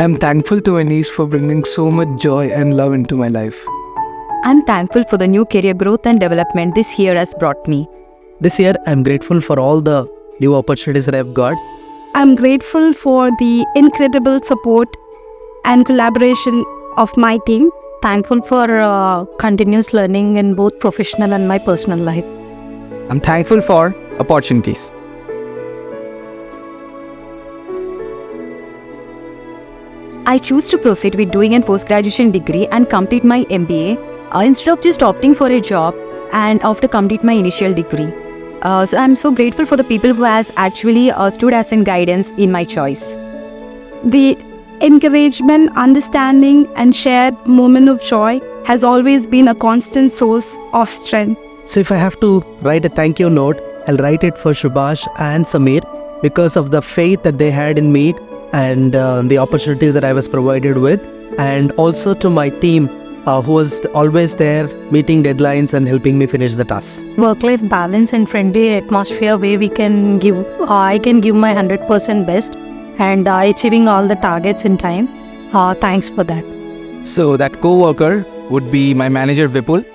I'm thankful to Anise for bringing so much joy and love into my life. I'm thankful for the new career growth and development this year has brought me. This year, I'm grateful for all the new opportunities that I've got. I'm grateful for the incredible support and collaboration of my team. Thankful for continuous learning in both professional and my personal life. I'm thankful for opportunities. I choose to proceed with doing a post-graduation degree and complete my MBA instead of just opting for a job and after complete my initial degree. So I'm so grateful for the people who has actually stood as in guidance in my choice. The encouragement, understanding, and shared moment of joy has always been a constant source of strength. So if I have to write a thank you note, I'll write it for Subhash and Samir because of the faith that they had in me and the opportunities that I was provided with, and also to my team who was always there meeting deadlines and helping me finish the tasks. Work-life balance and friendly atmosphere where I can give my 100% best and achieving all the targets in time. Thanks for that. So that co-worker would be my manager Vipul,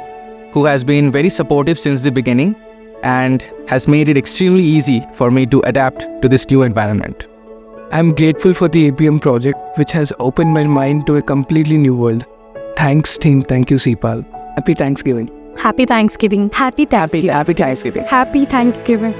who has been very supportive since the beginning and has made it extremely easy for me to adapt to this new environment. I'm grateful for the APM project, which has opened my mind to a completely new world. Thanks team, thank you Ceipal. Happy Thanksgiving. Happy Thanksgiving. Happy Thanksgiving. Happy Thanksgiving. Happy Thanksgiving.